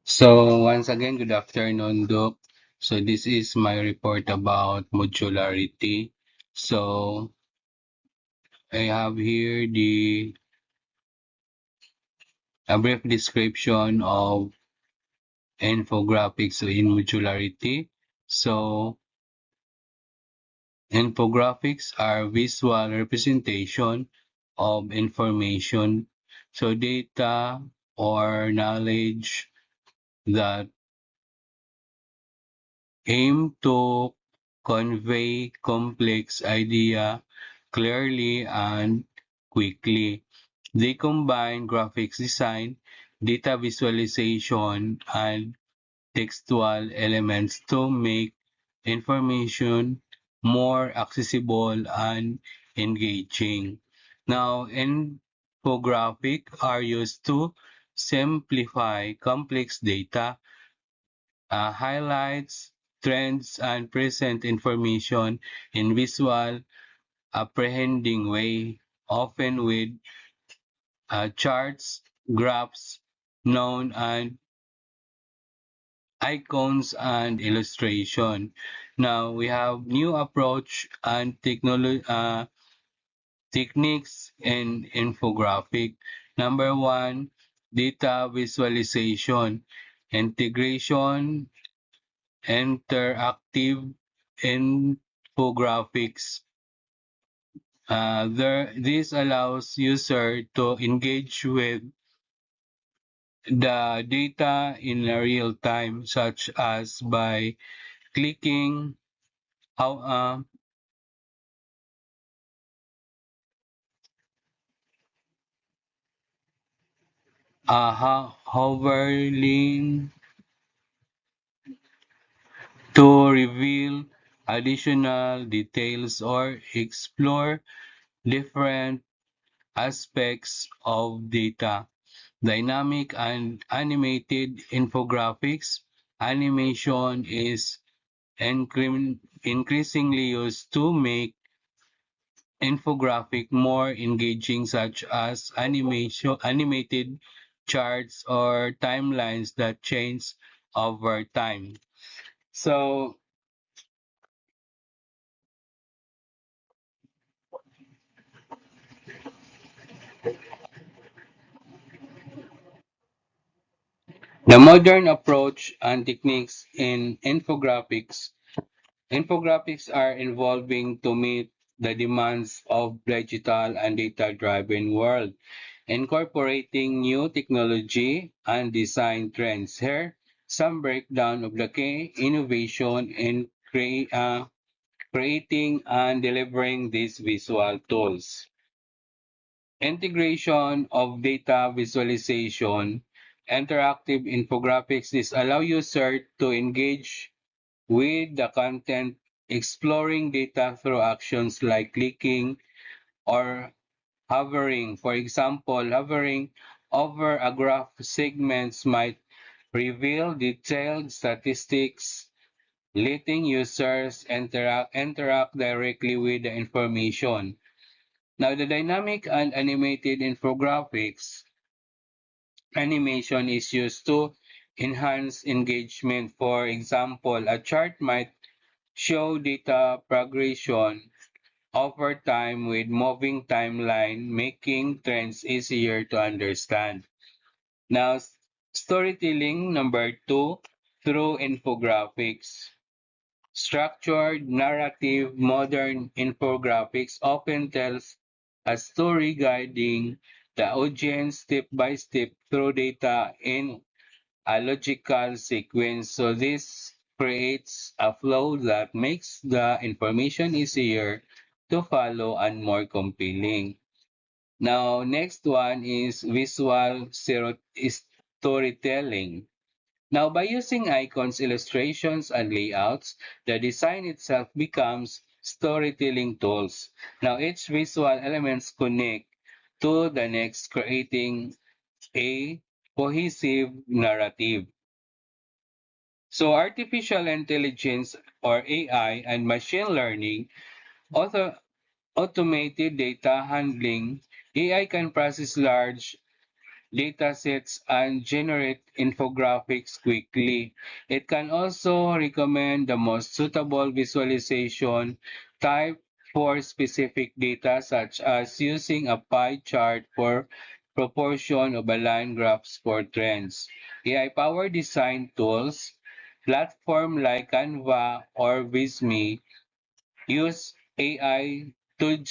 So once again, good afternoon, Doc. So this is my report about modularity. So I have here a brief description of infographics in modularity. So infographics are visual representation of information, so data or knowledge that aim to convey complex idea clearly and quickly. They combine graphics design, data visualization, and textual elements to make information more accessible and engaging. Now, infographics are used to simplify complex data, highlights, trends, and present information in visual, apprehending way, often with charts, graphs, known and icons and illustration. Now we have new approach and techniques in infographic. Number one, data visualization, integration, interactive infographics. This allows user to engage with the data in real time, such as by clicking how, hovering to reveal additional details or explore different aspects of data. Dynamic and animated infographics. Animation is increasingly used to make infographic more engaging, such as animated charts or timelines that change over time. So the modern approach and techniques in infographics are evolving to meet the demands of digital and data-driven world, incorporating new technology and design trends. Here, some breakdown of the key innovation in creating and delivering these visual tools. Integration of data visualization, interactive infographics. This allow users to engage with the content, exploring data through actions like clicking or hovering. For example, hovering over a graph segments might reveal detailed statistics, letting users interact directly with the information. Now, the dynamic and animated infographics animation is used to enhance engagement. For example, a chart might show data progression over time with moving timeline, making trends easier to understand. Now, storytelling number two, through infographics. Structured narrative modern infographics often tells a story guiding the audience step by step through data in a logical sequence. So this creates a flow that makes the information easier to follow and more compelling. Now, next one is visual storytelling. Now, by using icons, illustrations, and layouts, the design itself becomes storytelling tools. Now, each visual elements connect to the next, creating a cohesive narrative. So, artificial intelligence or AI and machine learning, auto automated data handling, AI can process large datasets and generate infographics quickly. It can also recommend the most suitable visualization type for specific data, such as using a pie chart for proportion of a line graphs for trends. AI-powered design tools, platform like Canva or Visme, use AI to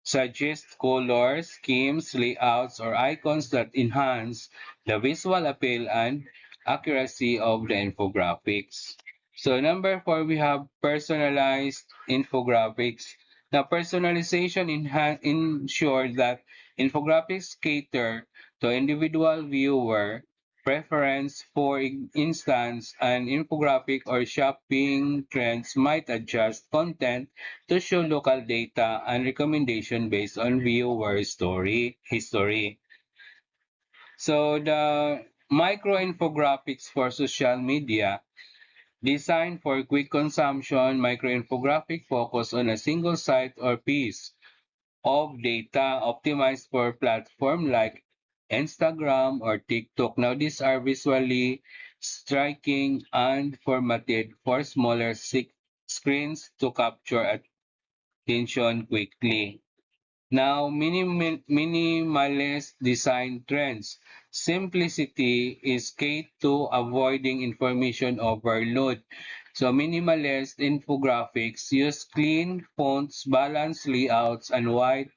suggest colors, schemes, layouts, or icons that enhance the visual appeal and accuracy of the infographics. So number four, we have personalized infographics. Now, personalization ensures that infographics cater to individual viewer preference. For instance, an infographic or shopping trends might adjust content to show local data and recommendation based on viewer story history. So the micro infographics for social media, designed for quick consumption, micro infographic focus on a single site or piece of data optimized for platform like Instagram or TikTok. Now these are visually striking and formatted for smaller screens to capture attention quickly. Now, minimalist design trends. Simplicity is key to avoiding information overload. So, minimalist infographics use clean fonts, balanced layouts, and wide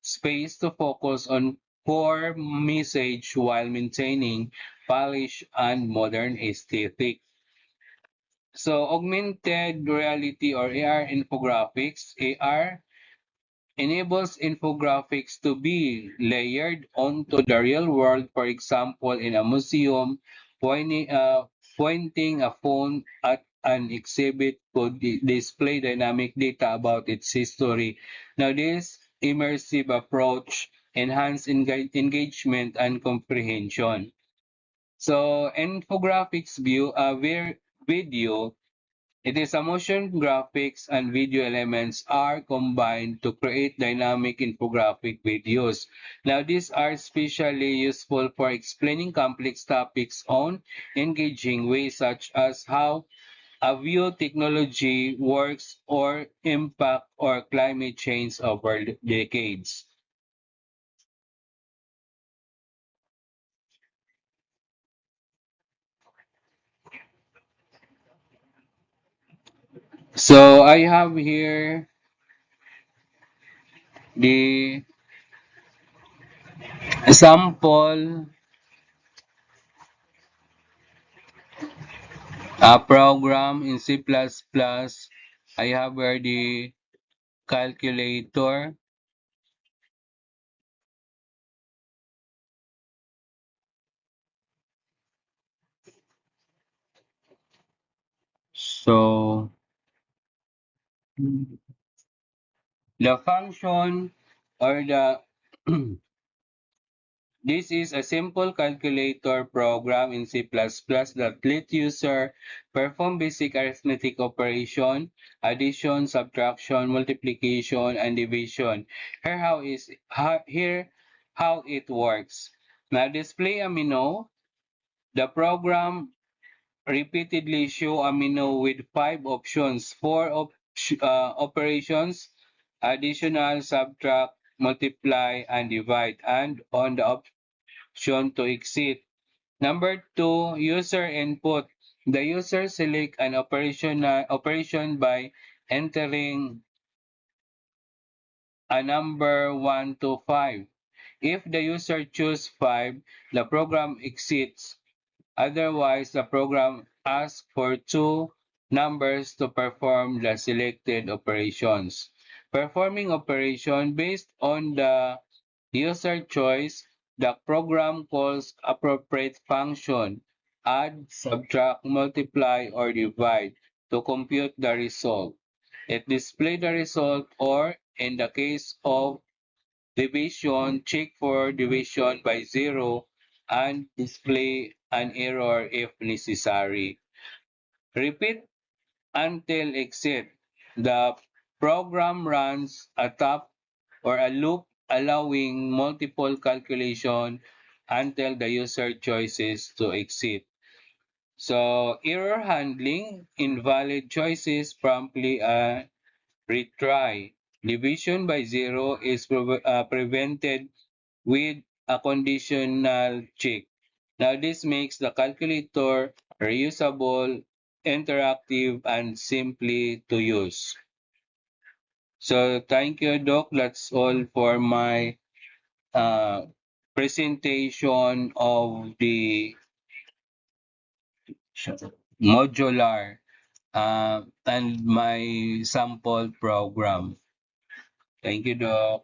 space to focus on core message while maintaining polish and modern aesthetic. So, augmented reality or AR infographics, AR enables infographics to be layered onto the real world. For example, in a museum, pointing a phone at an exhibit could display dynamic data about its history. Now, this immersive approach enhances engagement and comprehension. So, infographics view video, it is a motion graphics and video elements are combined to create dynamic infographic videos. Now, these are especially useful for explaining complex topics on engaging ways, such as how a view technology works or impact or climate change over decades. So I have here the sample program in C++. I have where the calculator. So the function or the this is a simple calculator program in C++ that lets user perform basic arithmetic operation, addition, subtraction, multiplication, and division. Here how it works. Now display a menu. The program repeatedly show a menu with five options, operations, additional, subtract, multiply, and divide, and on the option to exit. Number two, user input. The user select an operation by entering a number 1 to 5. If the user choose 5, the program exits. Otherwise, the program asks for two numbers to perform the selected operations. Performing operation based on the user choice, the program calls appropriate function, add, subtract, multiply, or divide to compute the result. It displays the result, or in the case of division, check for division by zero and display an error if necessary. Repeat until exit. The program runs a top or a loop allowing multiple calculation until the user chooses to exit. So error handling, invalid choices promptly retry. Division by zero is prevented with a conditional check. Now this makes the calculator reusable, interactive, and simply to use. So thank you, Doc. That's all for my uh, presentation of the modular and my sample program. Thank you, Doc.